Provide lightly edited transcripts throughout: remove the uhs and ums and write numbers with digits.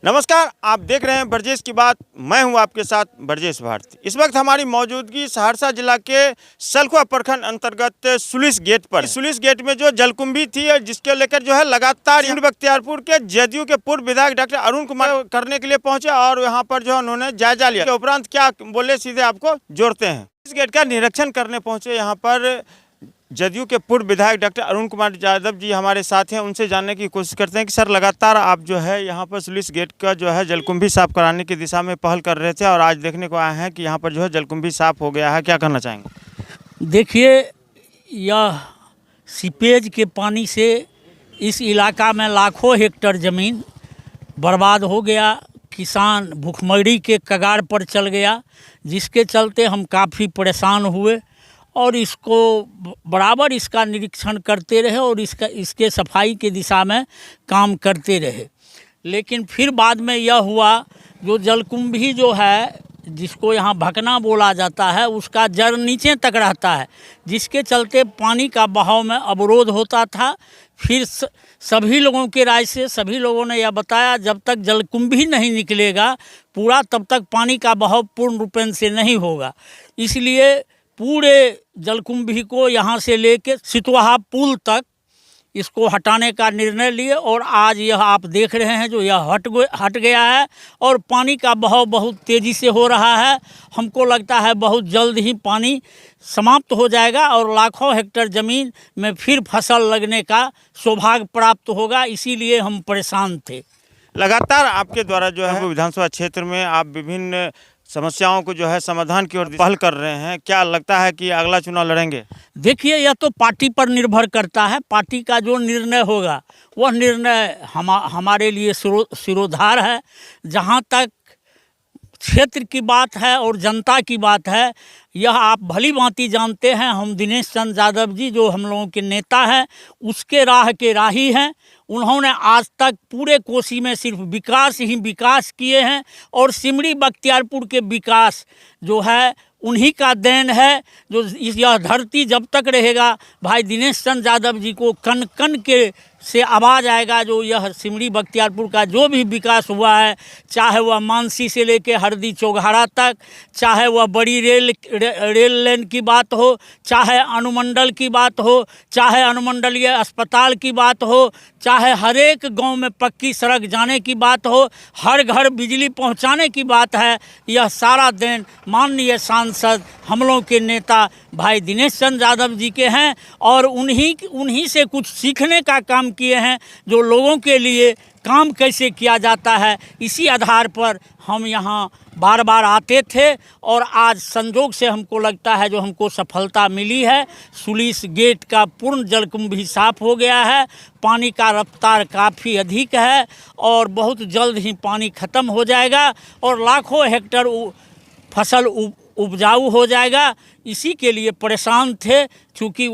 नमस्कार, आप देख रहे हैं ब्रजेश की बात। मैं हूं आपके साथ ब्रजेश भारती। इस वक्त हमारी मौजूदगी सहरसा जिला के सलखुआ प्रखंड अंतर्गत सुलिस गेट पर। सुलिस गेट में जो जलकुंभी थी जिसके लेकर जो है लगातार बख्तियारपुर के जदयू के पूर्व विधायक डॉक्टर अरुण कुमार करने के लिए पहुंचे और यहाँ पर जो उन्होंने जायजा लिया। उपरांत क्या बोले सीधे आपको जोड़ते हैं। इस गेट का निरीक्षण करने पहुंचे यहाँ पर जदयू के पूर्व विधायक डॉक्टर अरुण कुमार यादव जी हमारे साथ हैं। उनसे जानने की कोशिश करते हैं कि सर, लगातार आप जो है यहाँ पर सुलिस गेट का जो है जलकुंभी साफ कराने की दिशा में पहल कर रहे थे और आज देखने को आए हैं कि यहाँ पर जो है जलकुंभी साफ हो गया है। क्या कहना चाहेंगे? देखिए, यह सीपेज के पानी से इस इलाका में लाखों हेक्टेयर ज़मीन बर्बाद हो गया। किसान भूखमरी के कगार पर चल गया, जिसके चलते हम काफ़ी परेशान हुए और इसको बराबर इसका निरीक्षण करते रहे और इसके सफाई के दिशा में काम करते रहे। लेकिन फिर बाद में यह हुआ, जो जलकुंभी जो है जिसको यहाँ भकना बोला जाता है, उसका जड़ नीचे तक रहता है, जिसके चलते पानी का बहाव में अवरोध होता था। फिर सभी लोगों के राय से सभी लोगों ने यह बताया, जब तक जलकुंभी नहीं निकलेगा पूरा, तब तक पानी का बहाव पूर्ण रूपेण से नहीं होगा। इसलिए पूरे जलकुंभी को यहाँ से लेके सितवाहा पुल तक इसको हटाने का निर्णय लिए और आज यह आप देख रहे हैं जो यह हट गया है और पानी का बहाव बहुत तेज़ी से हो रहा है। हमको लगता है बहुत जल्द ही पानी समाप्त हो जाएगा और लाखों हेक्टेयर ज़मीन में फिर फसल लगने का सौभाग्य प्राप्त होगा। इसीलिए हम परेशान थे। लगातार आपके द्वारा जो है विधानसभा क्षेत्र में आप विभिन्न समस्याओं को जो है समाधान की ओर पहल कर रहे हैं। क्या लगता है कि अगला चुनाव लड़ेंगे? देखिए, यह तो पार्टी पर निर्भर करता है। पार्टी का जो निर्णय होगा वह निर्णय हमारे लिए सिरोधार है। जहाँ तक क्षेत्र की बात है और जनता की बात है, यह आप भली भांति जानते हैं। हम दिनेश चंद्र यादव जी जो हम लोगों के नेता हैं, उसके राह के राही हैं। उन्होंने आज तक पूरे कोसी में सिर्फ विकास ही विकास किए हैं और सिमरी बख्तियारपुर के विकास जो है उन्हीं का देन है। जो यह धरती जब तक रहेगा, भाई दिनेश चंद्र यादव जी को कन कन के से आवाज़ आएगा। जो यह सिमरी बख्तियारपुर का जो भी विकास हुआ है, चाहे वह मानसी से लेके हरदी चौघाड़ा तक, चाहे वह बड़ी रेल लाइन की बात हो, चाहे अनुमंडल की बात हो, चाहे अनुमंडलीय अस्पताल की बात हो, चाहे हर एक गांव में पक्की सड़क जाने की बात हो, हर घर बिजली पहुंचाने की बात है, यह सारा देन माननीय सांसद हम लोग के नेता भाई दिनेश चंद्र यादव जी के हैं और उन्हीं से कुछ सीखने का काम किए हैं। जो लोगों के लिए काम कैसे किया जाता है, इसी आधार पर हम यहाँ बार बार आते थे और आज संजोग से हमको लगता है जो हमको सफलता मिली है। सुलिस गेट का पूर्ण जलकुंभी साफ हो गया है। पानी का रफ्तार काफ़ी अधिक है और बहुत जल्द ही पानी ख़त्म हो जाएगा और लाखों हेक्टेयर फसल उपजाऊ हो जाएगा। इसी के लिए परेशान थे, क्योंकि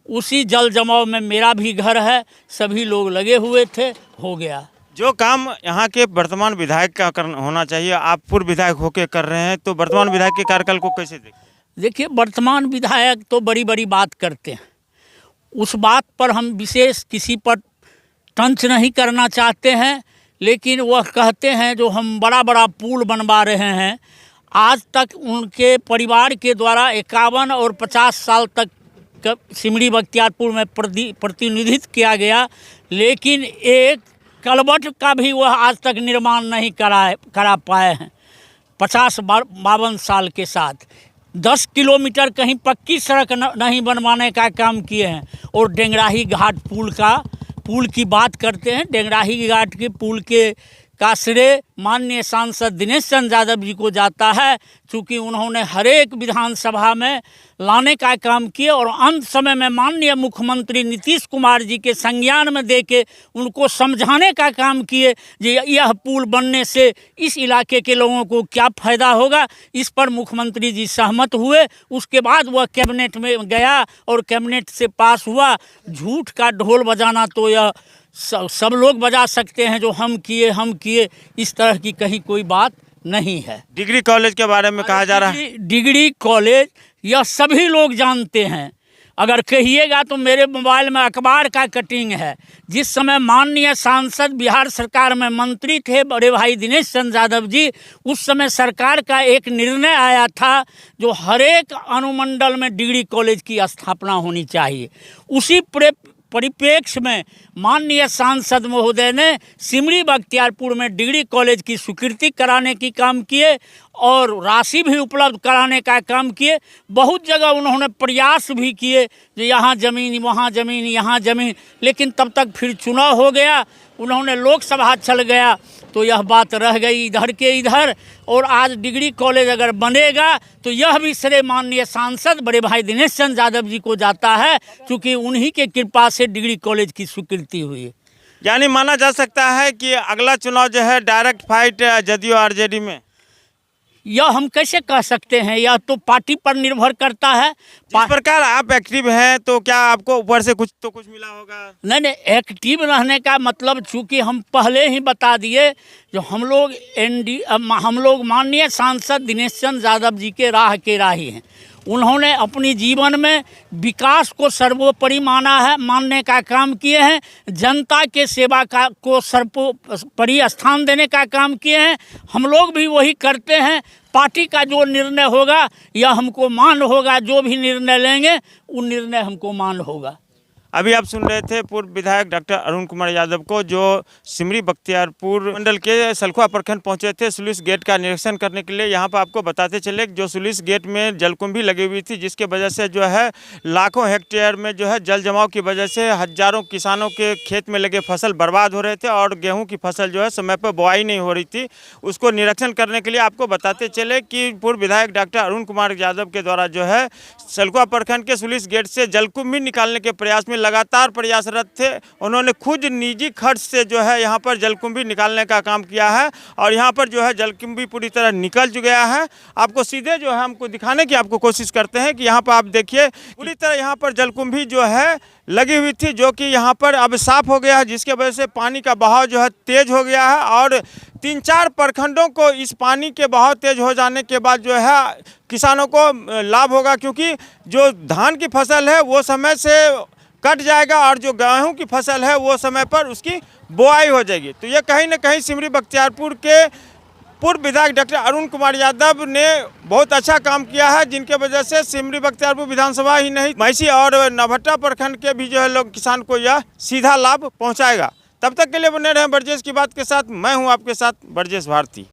उसी जल जमाव में मेरा भी घर है, सभी लोग लगे हुए थे। हो गया जो काम यहाँ के वर्तमान विधायक का होना चाहिए, आप पूर्व विधायक होकर कर रहे हैं, तो वर्तमान विधायक के कार्यकाल को कैसे देखते? देखिए, वर्तमान विधायक तो बड़ी बड़ी बात करते हैं। उस बात पर हम विशेष किसी पर टंच नहीं करना चाहते हैं, लेकिन वह कहते हैं जो हम बड़ा बड़ा पुल बनवा रहे हैं। आज तक उनके परिवार के द्वारा 51 और 50 साल तक सिमरी बख्तियारपुर में प्रतिनिधित्व किया गया, लेकिन एक कलवट का भी वह आज तक निर्माण नहीं करा पाए हैं। 50-52 साल के साथ 10 किलोमीटर कहीं पक्की सड़क नहीं बनवाने का काम किए हैं और डेंगराही घाट पुल की बात करते हैं। डेंगराही घाट के पुल का श्रेय माननीय सांसद दिनेश चंद्र यादव जी को जाता है, क्योंकि उन्होंने हर एक विधानसभा में लाने का काम किए और अंत समय में माननीय मुख्यमंत्री नीतीश कुमार जी के संज्ञान में देके उनको समझाने का काम किए कि यह पुल बनने से इस इलाके के लोगों को क्या फ़ायदा होगा। इस पर मुख्यमंत्री जी सहमत हुए। उसके बाद वह कैबिनेट में गया और कैबिनेट से पास हुआ। झूठ का ढोल बजाना तो यह सब लोग बजा सकते हैं, जो हम किए, इस तरह की कहीं कोई बात नहीं है। डिग्री कॉलेज के बारे में कहा जा रहा है। डिग्री कॉलेज यह सभी लोग जानते हैं। अगर कहिएगा तो मेरे मोबाइल में अखबार का कटिंग है। जिस समय माननीय सांसद बिहार सरकार में मंत्री थे बड़े भाई दिनेश चंद्र यादव जी, उस समय सरकार का एक निर्णय आया था जो हर एक अनुमंडल में डिग्री कॉलेज की स्थापना होनी चाहिए। उसी परिप्रेक्ष्य में माननीय सांसद महोदय ने सिमरी बख्तियारपुर में डिग्री कॉलेज की स्वीकृति कराने की काम किए और राशि भी उपलब्ध कराने का काम किए। बहुत जगह उन्होंने प्रयास भी किए जो यहाँ ज़मीन वहाँ ज़मीन यहाँ ज़मीन, लेकिन तब तक फिर चुनाव हो गया, उन्होंने लोकसभा चल गया तो यह बात रह गई इधर के इधर। और आज डिग्री कॉलेज अगर बनेगा तो यह भी श्रेय माननीय सांसद बड़े भाई दिनेश चंद्र यादव जी को जाता है, क्योंकि उन्हीं के कृपा से डिग्री कॉलेज की स्वीकृति हुई है। यानी माना जा सकता है कि अगला चुनाव जो है डायरेक्ट फाइट जदयू आरजेडी में। यह हम कैसे कह सकते हैं, यह तो पार्टी पर निर्भर करता है। जिस प्रकार आप एक्टिव हैं तो क्या आपको ऊपर से कुछ मिला होगा? नहीं, एक्टिव रहने का मतलब चूँकि हम पहले ही बता दिए जो हम लोग माननीय सांसद दिनेश चंद्र यादव जी के राह के राही हैं। उन्होंने अपनी जीवन में विकास को सर्वोपरि मानने का काम किए हैं, जनता के सेवा को सर्वोपरि स्थान देने का काम किए हैं। हम लोग भी वही करते हैं। पार्टी का जो निर्णय होगा यह हमको मान होगा, जो भी निर्णय लेंगे वो निर्णय हमको मान होगा। अभी आप सुन रहे थे पूर्व विधायक डॉक्टर अरुण कुमार यादव को, जो सिमरी बख्तियारपुर मंडल के सलखुआ प्रखंड पहुंचे थे स्लुइस गेट का निरीक्षण करने के लिए। यहां पर आपको बताते चले जो स्लुइस गेट में जलकुंभी लगी हुई थी, जिसके वजह से जो है लाखों हेक्टेयर में जो है जल जमाव की वजह से हजारों किसानों के खेत में लगे फसल बर्बाद हो रहे थे और गेहूँ की फसल जो है समय पर बुआई नहीं हो रही थी। उसको निरीक्षण करने के लिए आपको बताते चले कि पूर्व विधायक डॉक्टर अरुण कुमार यादव के द्वारा जो है सलखुआ प्रखंड के स्लुइस गेट से जलकुंभी निकालने के प्रयास में लगातार प्रयासरत थे। उन्होंने खुद निजी खर्च से जो है यहाँ पर जलकुंभी निकालने का काम किया है और यहाँ पर जो है जलकुंभी पूरी तरह निकल गया है। आपको सीधे जो है हमको दिखाने की आपको कोशिश करते हैं कि यहाँ पर आप देखिए पूरी तरह यहाँ पर जलकुंभी जो है लगी हुई थी, जो कि यहाँ पर अब साफ हो गया है, जिसके वजह से पानी का बहाव जो है तेज हो गया है और 3-4 प्रखंडों को इस पानी के बहाव तेज हो जाने के बाद जो है किसानों को लाभ होगा, क्योंकि जो धान की फसल है वो समय से कट जाएगा और जो गेहूं की फसल है वो समय पर उसकी बुआई हो जाएगी। तो ये कहीं ना कहीं सिमरी बख्तियारपुर के पूर्व विधायक डॉक्टर अरुण कुमार यादव ने बहुत अच्छा काम किया है, जिनके वजह से सिमरी बख्तियारपुर विधानसभा ही नहीं मैसी और नवहट्टा प्रखंड के भी जो है लोग किसान को यह सीधा लाभ पहुंचाएगा। तब तक के लिए बने रहें ब्रजेश की बात के साथ। मैं हूं आपके साथ ब्रजेश भारती।